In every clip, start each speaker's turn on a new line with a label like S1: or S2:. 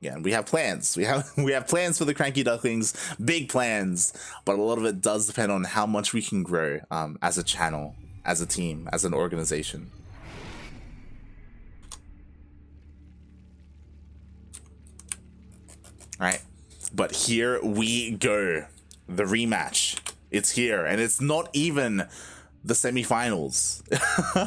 S1: Yeah, we have plans. We have plans for the CranKy Ducklings, big plans, but a lot of it does depend on how much we can grow as a channel, as a team, as an organization. All right, but here we go. The rematch. It's here, and it's not even the semifinals.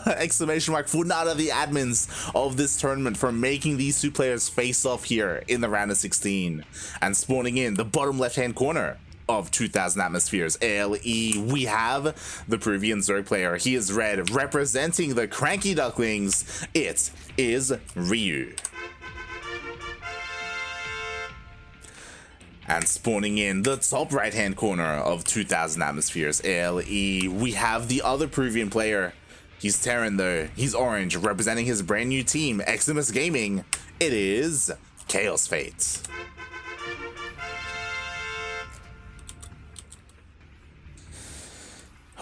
S1: Exclamation mark for none of the admins of this tournament for making these two players face off here in the round of 16 and spawning in the bottom left hand corner of 2000 atmospheres LE. We have the Peruvian Zerg player. He is red, representing the CranKy Ducklings. It is Ryu. And spawning in the top right hand corner of 2000 atmospheres LE, we have the other Peruvian player. He's Terran though, he's orange, representing his brand new team, Eximus Gaming. It is Kaozfate.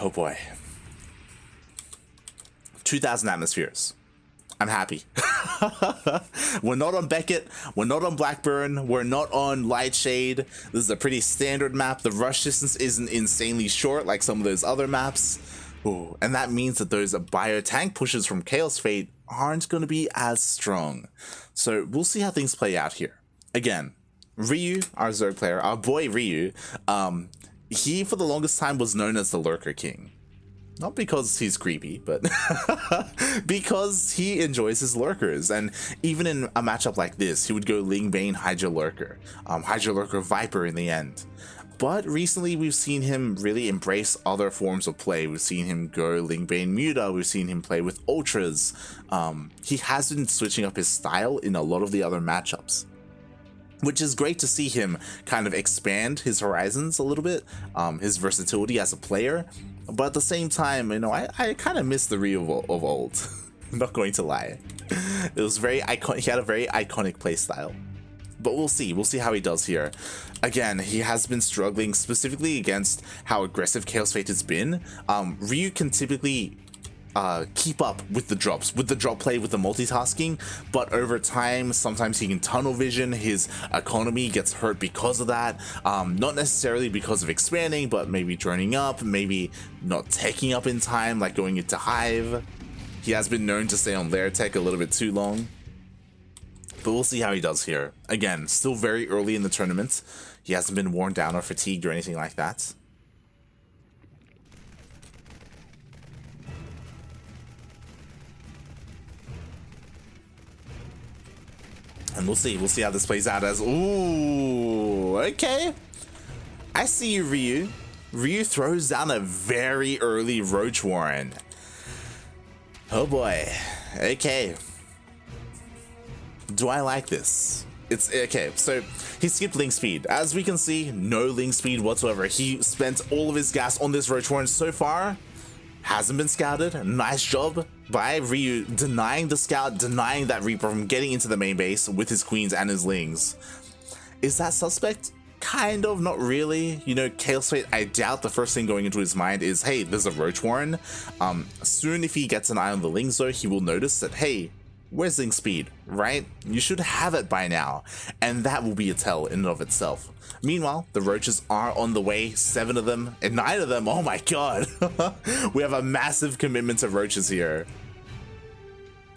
S1: Oh boy. 2000 atmospheres. I'm happy. We're not on Beckett, we're not on Blackburn, we're not on Lightshade. This is a pretty standard map. The rush distance isn't insanely short like some of those other maps. Ooh, and that means that those bio tank pushes from Kaozfate aren't going to be as strong. So we'll see how things play out here. Again, Ryu, our Zerg player, our boy Ryu, he for the longest time was known as the Lurker King. Not because he's creepy, but because he enjoys his lurkers. And even in a matchup like this, he would go Ling Bane Hydra Lurker, Hydra Lurker Viper in the end. But recently we've seen him really embrace other forms of play. We've seen him go Ling Bane Muta, we've seen him play with Ultras. He has been switching up his style in a lot of the other matchups, which is great to see him kind of expand his horizons a little bit, his versatility as a player. But at the same time, you know, I kind of miss the Ryu of old. I'm not going to lie. It was very iconic. He had a very iconic playstyle. But we'll see. We'll see how he does here. Again, he has been struggling specifically against how aggressive Kaozfate has been. Ryu can typically keep up with the drops, with the drop play, with the multitasking, but over time sometimes he can tunnel vision. His economy gets hurt because of that, not necessarily because of expanding, but maybe droning up, maybe not taking up in time, like going into Hive. He has been known to stay on lair tech a little bit too long, but we'll see how he does here. Again, still very early in the tournament. He hasn't been worn down or fatigued or anything like that. And we'll see how this plays out as, ooh, okay. I see you, Ryu. Ryu throws down a very early Roach Warren. Oh boy, okay. Do I like this? It's okay, so he skipped Link Speed. As we can see, no Link Speed whatsoever. He spent all of his gas on this Roach Warren so far. Hasn't been scouted. Nice job by Ryu denying the scout, denying that Reaper from getting into the main base with his queens and his lings. Is that suspect? Kind of, not really. You know, Kaozfate, I doubt the first thing going into his mind is, hey, there's a Roach Warren. Soon if he gets an eye on the lings though, he will notice that, hey, where's Link Speed, right? You should have it by now. And that will be a tell in and of itself. Meanwhile, the roaches are on the way, 7 of them, and 9 of them, oh my god. We have a massive commitment to roaches here.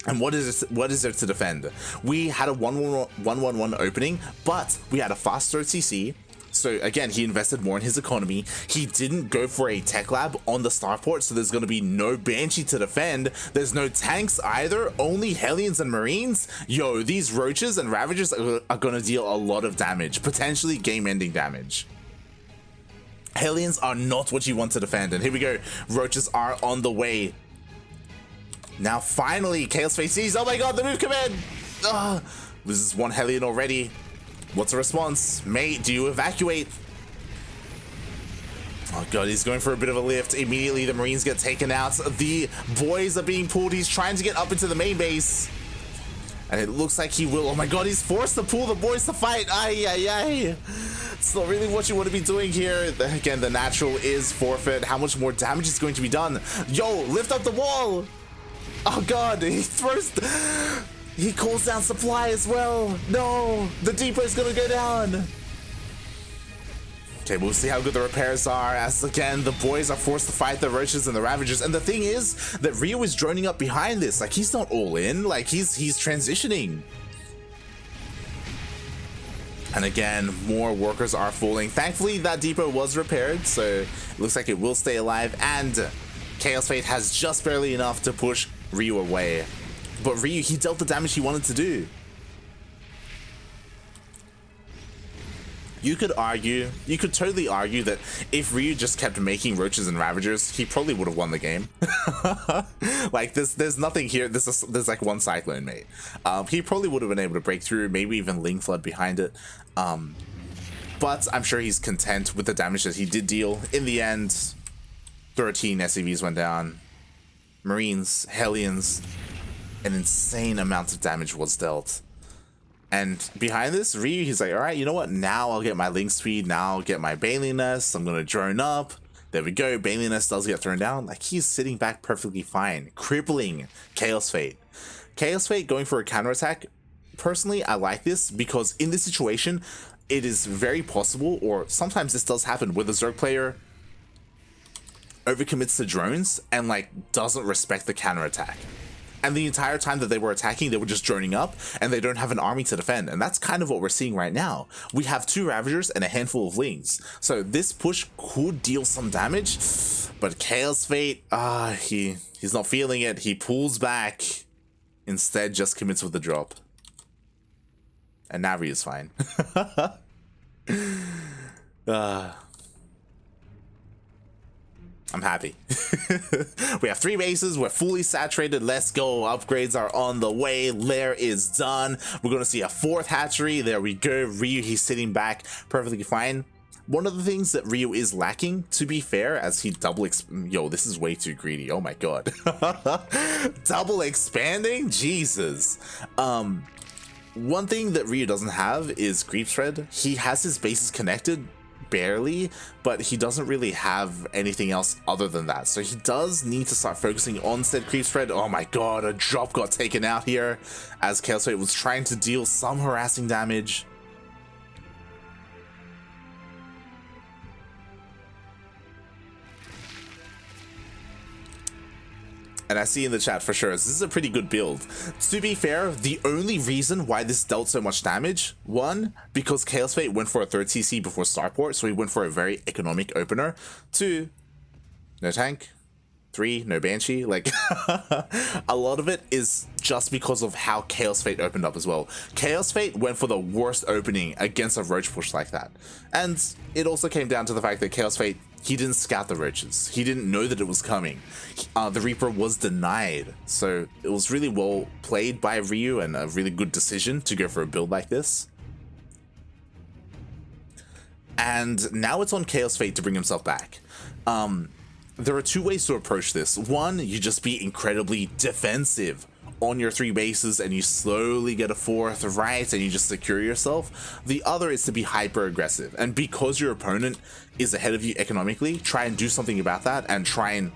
S1: And what is there to defend? We had a 1-1-1 opening, but we had a fast start CC. So again, he invested more in his economy. He didn't go for a tech lab on the starport, so there's going to be no Banshee to defend. There's no tanks either, only Hellions and Marines. Yo, these Roaches and Ravagers are going to deal a lot of damage, potentially game-ending damage. Hellions are not what you want to defend, and here we go. Roaches are on the way. Now finally, Kaozfate sees, oh my god, the move command! This is one Hellion already. What's the response? Mate, do you evacuate? Oh god, he's going for a bit of a lift. Immediately the Marines get taken out. The boys are being pulled. He's trying to get up into the main base. And it looks like he will. Oh my god, he's forced to pull the boys to fight. Ay, ay, ay. It's not really what you want to be doing here. Again, the natural is forfeit. How much more damage is going to be done? Yo, lift up the wall. Oh god, he throws... He calls down supply as well. No, the depot's gonna go down. Okay, we'll see how good the repairs are, as again, the boys are forced to fight the roaches and the ravagers. And the thing is that Ryu is droning up behind this. Like, he's not all in, like he's transitioning. And again, more workers are falling. Thankfully, that depot was repaired, so it looks like it will stay alive. And Kaozfate has just barely enough to push Ryu away. But Ryu, he dealt the damage he wanted to do. You could totally argue that if Ryu just kept making roaches and ravagers, he probably would have won the game. Like, there's nothing here. There's like one cyclone, mate. He probably would have been able to break through, maybe even Ling Flood behind it. But I'm sure he's content with the damage that he did deal. In the end, 13 SCVs went down. Marines, Hellions, an insane amount of damage was dealt. And behind this, Ryu, he's like, all right, you know what? Now I'll get my Link Speed. Now I'll get my Baneling Nest. I'm going to drone up. There we go. Baneling Nest does get thrown down. Like, he's sitting back perfectly fine. Crippling Kaozfate. Kaozfate going for a counterattack. Personally, I like this because in this situation, it is very possible, or sometimes this does happen, where the Zerg player overcommits to drones and, like, doesn't respect the counterattack. And the entire time that they were attacking, they were just droning up, and they don't have an army to defend. And that's kind of what we're seeing right now. We have 2 Ravagers and a handful of Lings. So this push could deal some damage, but Kaozfate, he's not feeling it. He pulls back, instead just commits with the drop. And Navi is fine. I'm happy. We have 3 bases. We're fully saturated. Let's go. Upgrades are on the way. Lair is done. We're going to see a 4th hatchery. There we go. Ryu, he's sitting back perfectly fine. One of the things that Ryu is lacking, to be fair, as he yo, this is way too greedy. Oh my god. Double expanding? Jesus. One thing that Ryu doesn't have is creep spread. He has his bases connected, barely, but he doesn't really have anything else other than that. So he does need to start focusing on said creep spread. Oh my god, a drop got taken out here as Kaozfate was trying to deal some harassing damage. And I see in the chat for sure, this is a pretty good build. To be fair, the only reason why this dealt so much damage, 1, because Kaozfate went for a 3rd CC before Starport, so he went for a very economic opener. 2, no tank. 3, no Banshee. Like, a lot of it is just because of how Kaozfate opened up as well. Kaozfate went for the worst opening against a roach push like that. And it also came down to the fact that Kaozfate, he didn't scout the roaches. He didn't know that it was coming. The Reaper was denied. So it was really well played by Ryu and a really good decision to go for a build like this. And now it's on Kaozfate to bring himself back. There are 2 ways to approach this. 1, you just be incredibly defensive on your 3 bases and you slowly get a 4th, right, and you just secure yourself. The other is to be hyper aggressive, and because your opponent is ahead of you economically, try and do something about that and try and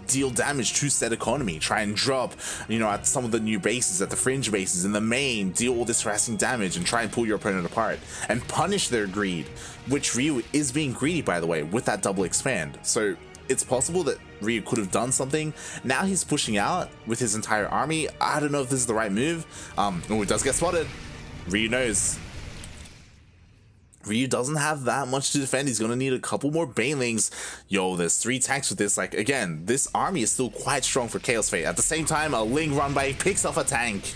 S1: deal damage to said economy. Try and drop, you know, at some of the new bases, at the fringe bases, in the main, deal all this harassing damage and try and pull your opponent apart and punish their greed, which Ryu is being greedy, by the way, with that double expand. So it's possible that Ryu could have done something. Now he's pushing out with his entire army. I don't know if this is the right move. Oh, it does get spotted. Ryu knows. Ryu doesn't have that much to defend. He's gonna need a couple more Banelings. Yo, there's 3 tanks with this. Like, again, this army is still quite strong for Kaozfate. At the same time, a Ling run by picks off a tank.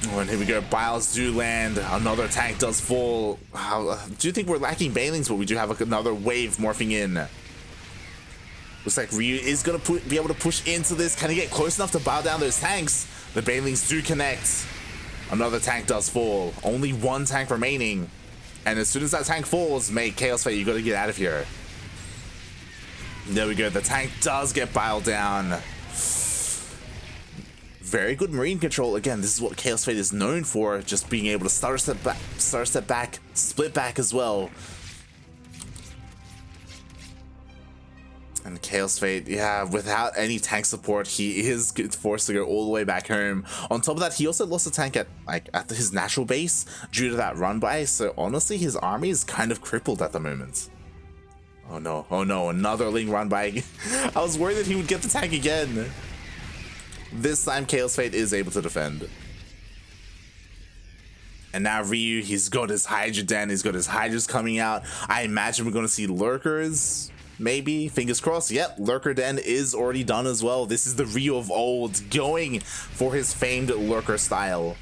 S1: Oh, and here we go. Biles do land. Another tank does fall. Do you think we're lacking Banelings? But we do have another wave morphing in. Looks like Ryu is gonna be able to push into this. Can he get close enough to bow down those tanks? The Banelings do connect. Another tank does fall. Only 1 tank remaining. And as soon as that tank falls, mate, Kaozfate, you gotta get out of here. There we go. The tank does get biled down. Very good marine control. Again, this is what Kaozfate is known for. Just being able to stutter step back, split back as well. And Kaozfate, yeah, without any tank support, he is forced to go all the way back home. On top of that, he also lost a tank at his natural base due to that run by. So honestly, his army is kind of crippled at the moment. Oh no, another Ling run by. I was worried that he would get the tank again. This time, Kaozfate is able to defend. And now Ryu, he's got his Hydra Den, he's got his Hydras coming out. I imagine we're going to see Lurkers, maybe. Fingers crossed. Yep, Lurker Den is already done as well. This is the Ryu of old, going for his famed Lurker style.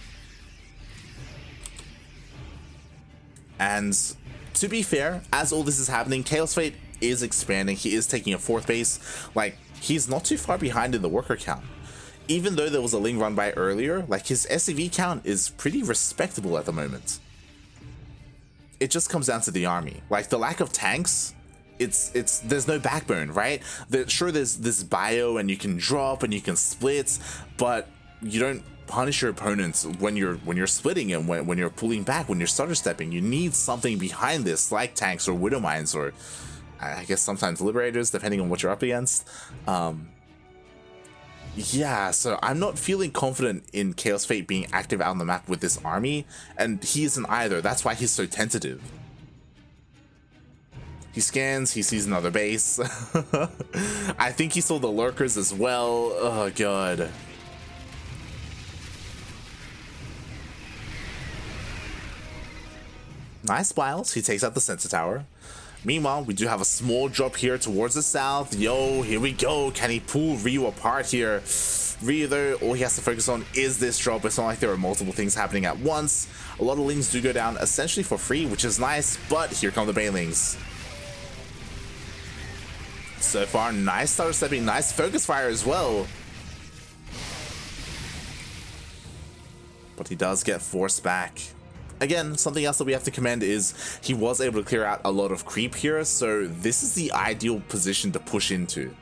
S1: And to be fair, as all this is happening, Kaozfate is expanding. He is taking a 4th base. Like, he's not too far behind in the worker count. Even though there was a Ling run by earlier, like, his SCV count is pretty respectable at the moment. It just comes down to the army. Like, the lack of tanks, there's no backbone, right? Sure, there's this bio and you can drop and you can split, but you don't punish your opponents when you're splitting and when you're pulling back, when you're stutter stepping. You need something behind this, like tanks or widow mines, or I guess sometimes liberators, depending on what you're up against. Yeah, so I'm not feeling confident in Kaozfate being active out on the map with this army, and he isn't either. That's why he's so tentative. He scans, he sees another base. I think he saw the Lurkers as well. Oh god. Nice Biles, he takes out the sensor tower. Meanwhile, we do have a small drop here towards the south. Yo, here we go. Can he pull Ryu apart here? Ryu, though, all he has to focus on is this drop. It's not like there are multiple things happening at once. A lot of Lings do go down essentially for free, which is nice, but here come the Banelings. So far, nice stutter stepping, nice focus fire as well. But he does get forced back. Again, something else that we have to commend is he was able to clear out a lot of creep here, so this is the ideal position to push into.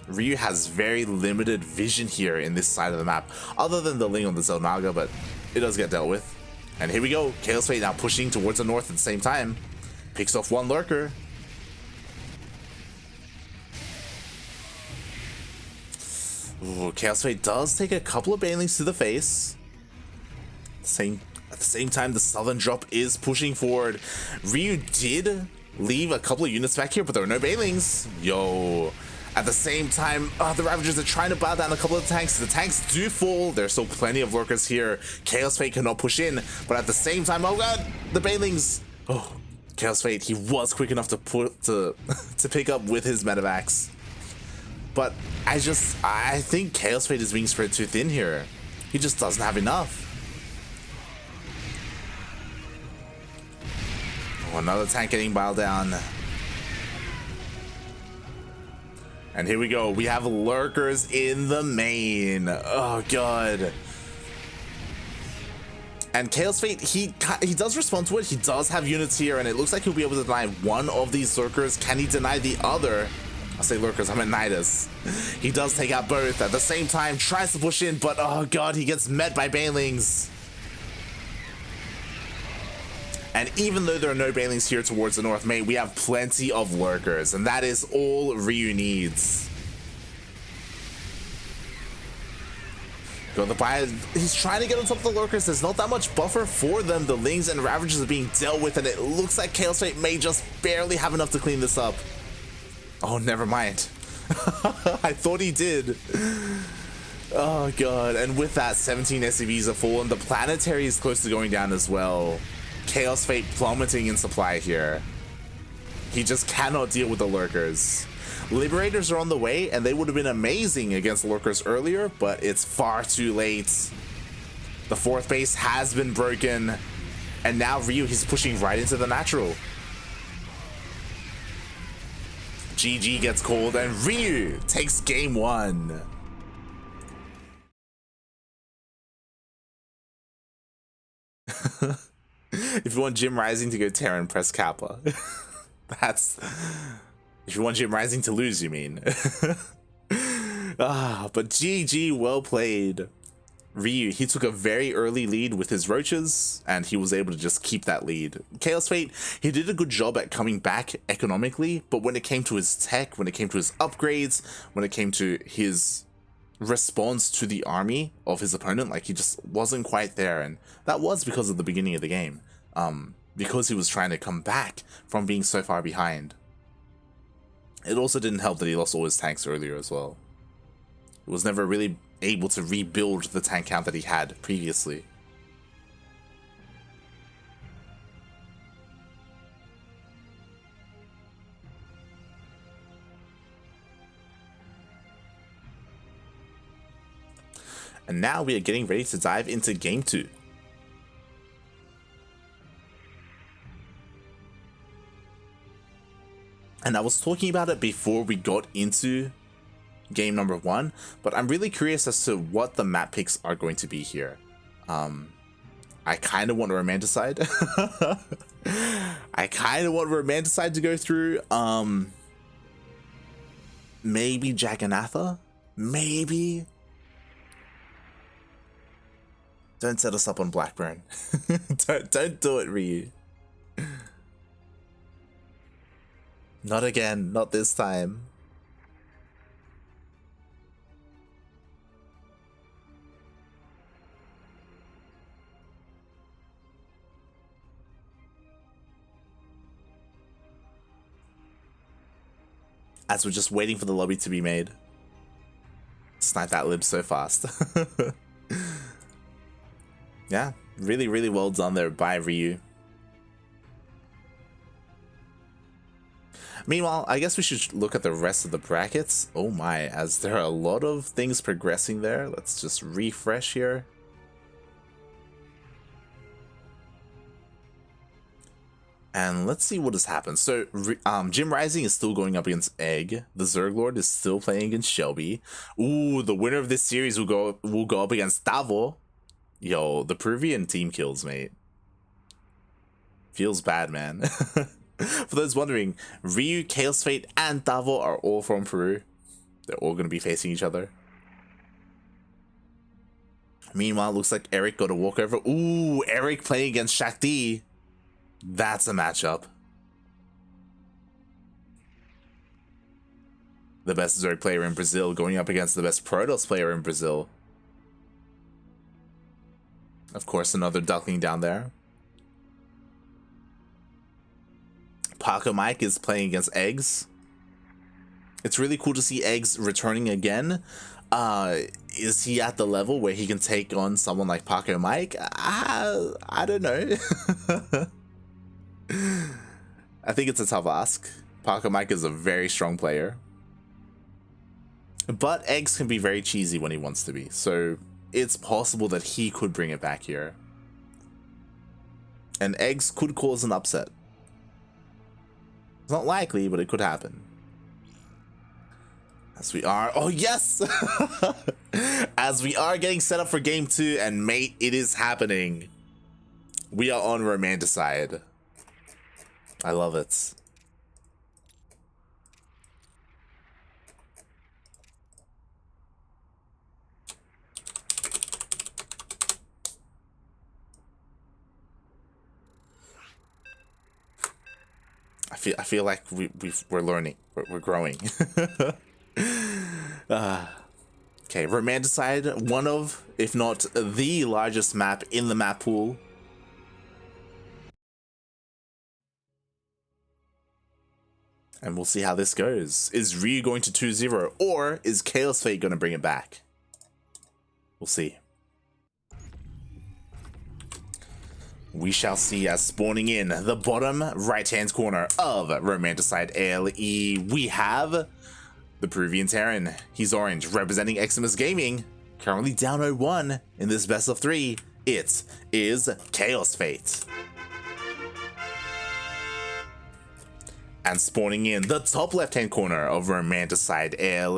S1: Ryu has very limited vision here in this side of the map, other than the Ling on the Zelnaga, but it does get dealt with. And here we go, Kaozfate now pushing towards the north at the same time. Picks off one Lurker. Ooh, Kaozfate does take a couple of Banelings to the face. At the same time, the southern drop is pushing forward. Ryu did leave a couple of units back here, but there are no Banelings. Yo. At the same time, the Ravagers are trying to bow down a couple of tanks. The tanks do fall. There's still plenty of Lurkers here. Kaozfate cannot push in, but at the same time, oh god, the Banelings. Oh, Kaozfate, he was quick enough to to pick up with his medevacs. But I think Kaozfate is being spread too thin here. He just doesn't have enough. Oh, another tank getting biled down. And here we go. We have Lurkers in the main. Oh, god. And Kaozfate, he does respond to it. He does have units here, and it looks like he'll be able to deny one of these Lurkers. Can he deny the other? I say Lurkers, I meant Nidus. He does take out both. At the same time, tries to push in, but oh god, he gets met by Banelings. And even though there are no Banelings here towards the north, mate, we have plenty of Lurkers, and that is all Ryu needs. Go the buy. He's trying to get on top of the Lurkers. There's not that much buffer for them. The Lings and Ravagers are being dealt with, and it looks like Kaozfate may just barely have enough to clean this up. Oh, never mind. I thought he did. Oh god, and with that, 17 SCVs have fallen. The planetary is close to going down as well. Kaozfate plummeting in supply here. He just cannot deal with the Lurkers. Liberators are on the way, and they would have been amazing against Lurkers earlier, but it's far too late. The fourth base has been broken, and now Ryu, he's pushing right into the natural. GG gets called, and Ryu takes game 1. If you want Jim Rising to go Terran, press Kappa. That's... If you want Jim Rising to lose, you mean. But GG, well played. Ryu, he took a very early lead with his roaches, and he was able to just keep that lead. Kaozfate, he did a good job at coming back economically, but when it came to his tech, when it came to his upgrades, when it came to his response to the army of his opponent, like, he just wasn't quite there, and that was because of the beginning of the game. Because he was trying to come back from being so far behind. It also didn't help that he lost all his tanks earlier as well. He was never really able to rebuild the tank count that he had previously. And now we are getting ready to dive into Game 2. And I was talking about it before we got into game number 1, but I'm really curious as to what the map picks are going to be here. I kind of want Romanticide. I kind of want Romanticide to go through. Maybe Jagannatha? Maybe? Don't set us up on Blackburn. don't do it, Ryu. Not again, not this time. As we're just waiting for the lobby to be made. Snipe that lib so fast. Yeah, really, really well done there by Ryu. Meanwhile, I guess we should look at the rest of the brackets. Oh my, as there are a lot of things progressing there. Let's just refresh here. And let's see what has happened. So, Jim Rising is still going up against Egg. The Zerglord is still playing against Shelby. Ooh, the winner of this series will go up against Davo. Yo, the Peruvian team kills, mate. Feels bad, man. For those wondering, Ryu, Kaozfate, and Davo are all from Peru. They're all going to be facing each other. Meanwhile, looks like Eric got a walkover. Ooh, Eric playing against Shakti. That's a matchup. The best Zerg player in Brazil going up against the best Protoss player in Brazil. Of course, another Duckling down there. Paco Mike is playing against Eggs. It's really cool to see Eggs returning again. Is he at the level where he can take on someone like Paco Mike? I don't know. I think it's a tough ask. Paco Mike is a very strong player. But Eggs can be very cheesy when he wants to be. So it's possible that he could bring it back here. And Eggs could cause an upset. It's not likely, but it could happen. As we are... Oh, yes! As we are getting set up for game 2, and mate, it is happening. We are on Romanticide. I love it. I feel like we're learning, we're growing. Okay, Romanticide, one of, if not the largest map in the map pool. And we'll see how this goes. Is Ryu going to 2-0, or is Kaozfate going to bring it back? We'll see. We shall see. As spawning in the bottom right-hand corner of Romanticide ALE, we have the Peruvian Terran. He's orange, representing Eximus Gaming. Currently down 0-1 in this best of 3. It is Kaozfate. And spawning in the top left-hand corner of Romanticide ALE,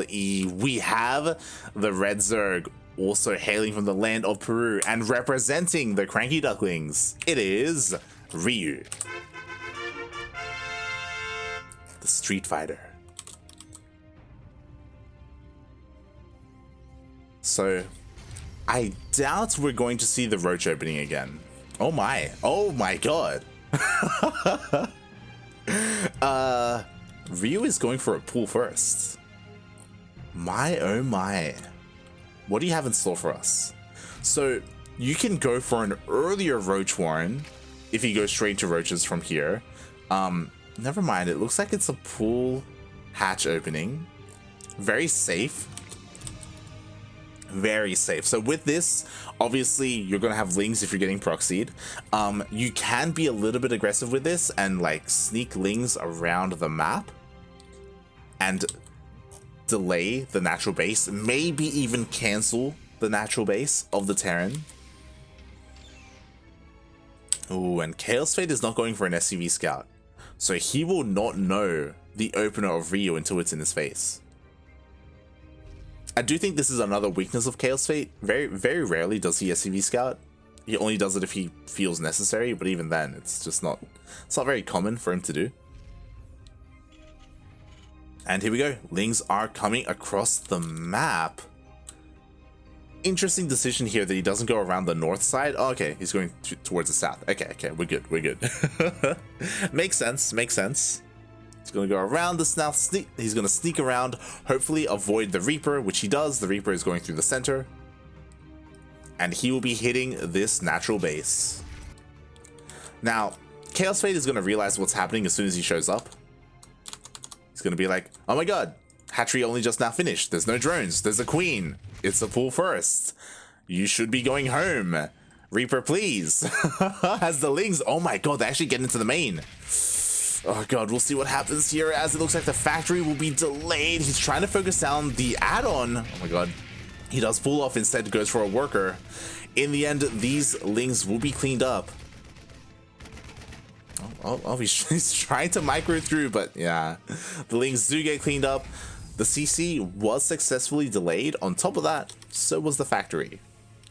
S1: we have the Red Zerg, also hailing from the land of Peru and representing the CranKy Ducklings. It is Ryu, the Street Fighter. So I doubt we're going to see the roach opening again. Oh my god. Ryu is going for a pull first. My oh my. What do you have in store for us? So you can go for an earlier roach warren if you go straight to roaches from here. Never mind, it looks like it's a pull hatch opening. Very safe. Very safe. So with this, obviously you're gonna have lings if you're getting proxied. You can be a little bit aggressive with this and like sneak lings around the map and delay the natural base, maybe even cancel the natural base of the Terran. Ooh, and Kaozfate is not going for an SCV scout, so he will not know the opener of Ryu until it's in his face. I do think this is another weakness of Kaozfate. Very rarely does he SCV scout. He only does it if he feels necessary, but even then, it's just not very common for him to do. And here we go. Lings are coming across the map. Interesting decision here that he doesn't go around the north side. Oh, okay, he's going towards the south. Okay, we're good. Makes sense. He's going to go around the south. He's going to sneak around, hopefully avoid the Reaper, which he does. The Reaper is going through the center. And he will be hitting this natural base. Now, Kaozfate is going to realize what's happening as soon as he shows up. He's going to be like, oh my god, hatchery only just now finished. There's no drones. There's a queen. It's a pull first. You should be going home. Reaper, please. As the lings, oh my god, they actually get into the main. Oh god, we'll see what happens here as it looks like the factory will be delayed. He's trying to focus down the add-on. Oh my god. He does pull off, instead goes for a worker. In the end, these lings will be cleaned up. Oh, he's trying to micro through, but yeah. The lings do get cleaned up. The CC was successfully delayed. On top of that, so was the factory.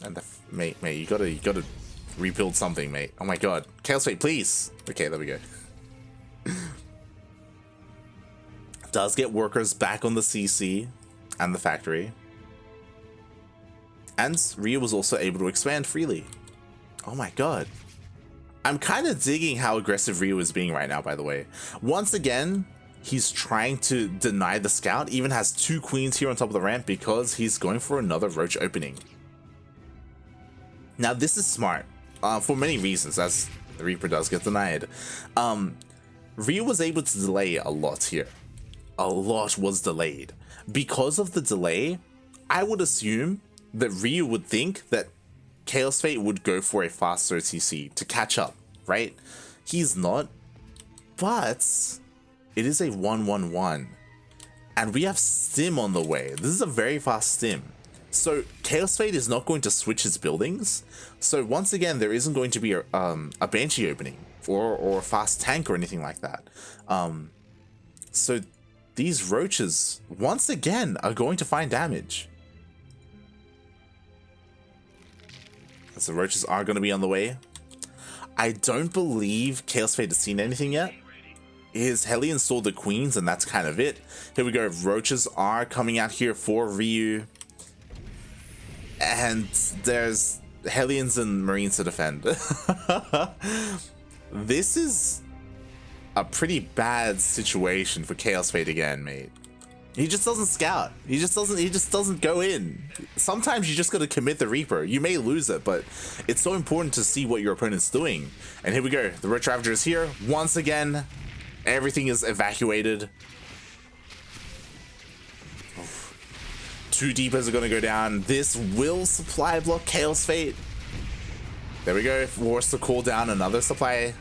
S1: And mate, you gotta rebuild something, mate. Oh my god. Kaozfate, please. Okay, there we go. Does get workers back on the CC and the factory. And Ryu was also able to expand freely. Oh my god. I'm kind of digging how aggressive Ryu is being right now, by the way. Once again, he's trying to deny the scout, even has 2 queens here on top of the ramp because he's going for another roach opening. Now, this is smart for many reasons, as the Reaper does get denied. Ryu was able to delay a lot here. A lot was delayed. Because of the delay, I would assume that Ryu would think that Kaozfate would go for a faster TC to catch up, right? He's not, but it is a 1-1-1, and we have stim on the way. This is a very fast stim. So Kaozfate is not going to switch his buildings. So once again, there isn't going to be a Banshee opening or a fast tank or anything like that. So these roaches, once again, are going to find damage. So the roaches are going to be on the way. I don't believe Kaozfate has seen anything yet. His Hellions saw the queens, and that's kind of it. Here we go. Roaches are coming out here for Ryu. And there's Hellions and Marines to defend. This is a pretty bad situation for Kaozfate again, mate. He just doesn't scout. He just doesn't go in. Sometimes you just gotta commit the Reaper. You may lose it, but it's so important to see what your opponent's doing. And here we go. The Roach Ravager is here. Once again, everything is evacuated. Oof. 2 Deepers are gonna go down. This will supply block Kaozfate. There we go. Forced to call down another supply.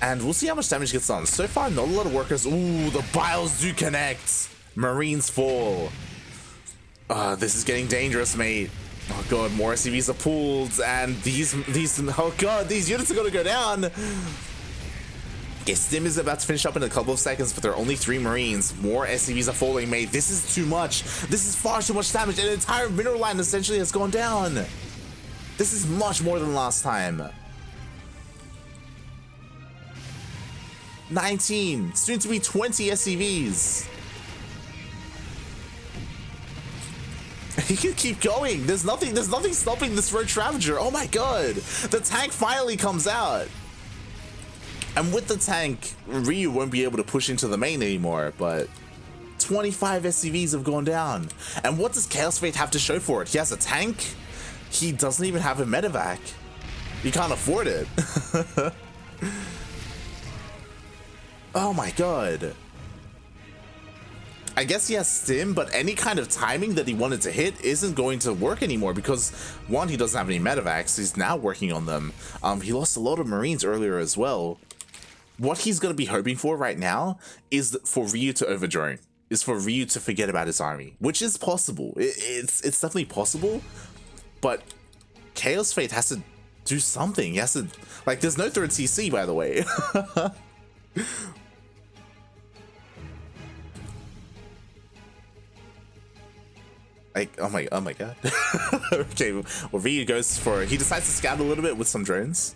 S1: And we'll see how much damage gets done. So far, not a lot of workers. Ooh, the Biles do connect. Marines fall. This is getting dangerous, mate. Oh god, more SCVs are pulled, and these oh god, these units are gonna go down. Okay, Stim is about to finish up in a couple of seconds, but there are only 3 Marines. More SCVs are falling, mate. This is too much. This is far too much damage. An entire mineral line essentially has gone down. This is much more than last time. 19, soon to be 20 SCVs. He can keep going. There's nothing stopping this Roach Ravager. Oh my god. The tank finally comes out. And with the tank, Ryu won't be able to push into the main anymore, but 25 SCVs have gone down. And what does Kaozfate have to show for it? He has a tank? He doesn't even have a medevac. He can't afford it. Oh my god. I guess he has stim, but any kind of timing that he wanted to hit isn't going to work anymore because, one, he doesn't have any medevacs. He's now working on them. He lost a lot of Marines earlier as well. What he's going to be hoping for right now is for Ryu to overdrone, is for Ryu to forget about his army, which is possible. It's definitely possible, but Kaozfate has to do something. He has to, like, there's no third CC, by the way. Like, oh my god. Okay, well, Ryu goes for, he decides to scout a little bit with some drones.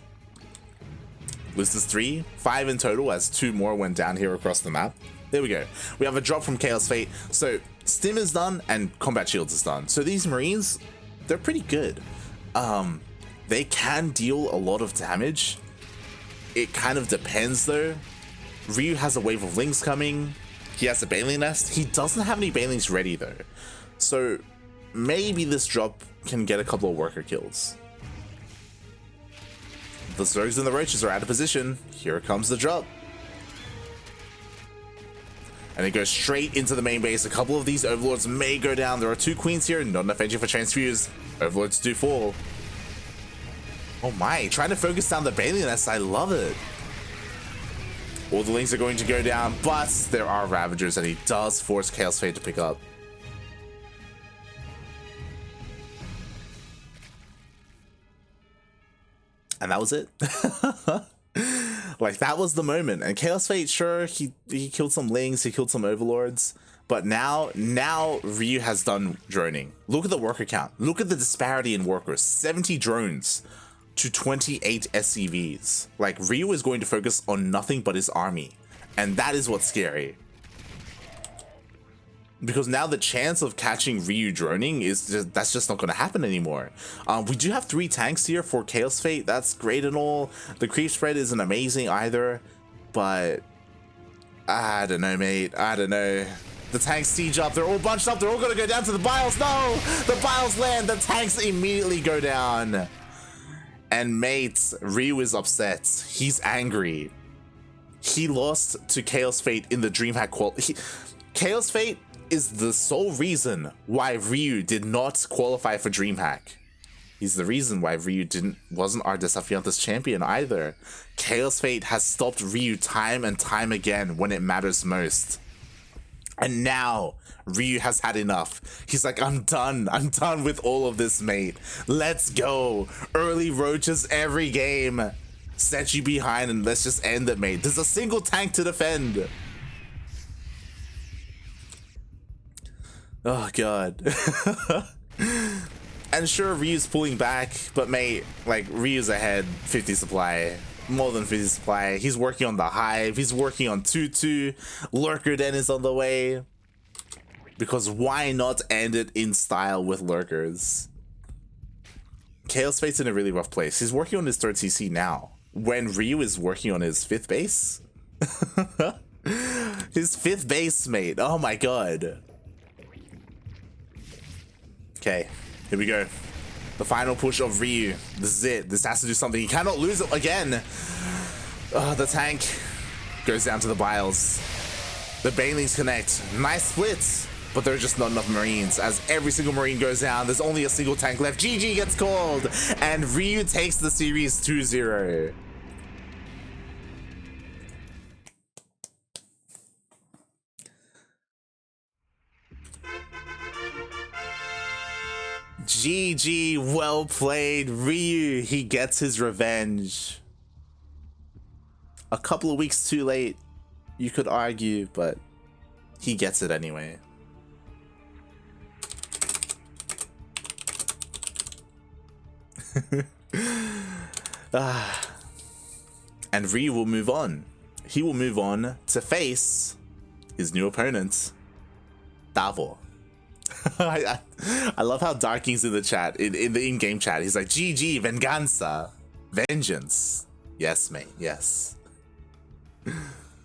S1: Loses 3, 5 in total as 2 more went down here across the map. There we go. We have a drop from Kaozfate. So stim is done and combat shields is done. So these Marines, they're pretty good. They can deal a lot of damage. It kind of depends though. Ryu has a wave of Lings coming. He has a Baneling Nest. He doesn't have any Banelings ready though. So maybe this drop can get a couple of worker kills. The Zergs and the Roaches are out of position. Here comes the drop. And it goes straight into the main base. A couple of these Overlords may go down. There are 2 Queens here. Not enough energy for Transfuse. Overlords do fall. Oh my, trying to focus down the Baneling Nest. I love it. All the Lings are going to go down, but there are Ravagers and he does force Kaozfate to pick up. And that was it. Like, that was the moment. And Kaozfate, sure, he killed some Lings, he killed some Overlords, but now Ryu has done droning. Look at the worker count. Look at the disparity in workers. 70 drones to 28 SCVs. Like, Ryu is going to focus on nothing but his army. And that is what's scary. Because now the chance of catching Ryu droning that's just not going to happen anymore. We do have 3 tanks here for Kaozfate. That's great and all. The creep spread isn't amazing either, but I don't know, mate. I don't know. The tanks siege up. They're all bunched up. They're all going to go down to the Biles. No! The Biles land. The tanks immediately go down. And mate, Ryu is upset. He's angry. He lost to Kaozfate in the DreamHack quality. Kaozfate is the sole reason why Ryu did not qualify for DreamHack. He's the reason why Ryu wasn't our Desafiantes champion either. Kaozfate has stopped Ryu time and time again when it matters most. And now Ryu has had enough. He's like, I'm done with all of this, mate. Let's go. Early roaches every game. Set you behind and let's just end it, mate. There's a single tank to defend. Oh god. And sure, Ryu's pulling back, but mate, like, Ryu's ahead 50 supply. More than 50 supply. He's working on the Hive. He's working on 2-2. Lurker Den is on the way. Because why not end it in style with Lurkers? Kaozfate's in a really rough place. He's working on his 3rd CC now, when Ryu is working on his 5th base. His 5th base, mate. Oh my god. Okay, here we go. The final push of Ryu. This is it. This has to do something. He cannot lose it again. The tank goes down to the Biles. The Banelings connect. Nice splits, but there are just not enough Marines. As every single Marine goes down, there's only a single tank left. GG gets called, and Ryu takes the series 2-0. GG, well played. Ryu, he gets his revenge. A couple of weeks too late, you could argue, but he gets it anyway. And Ryu will move on. He will move on to face his new opponent, Davor. I love how Darking's in the chat, in the in-game chat. He's like, GG, venganza, vengeance. Yes, mate, yes.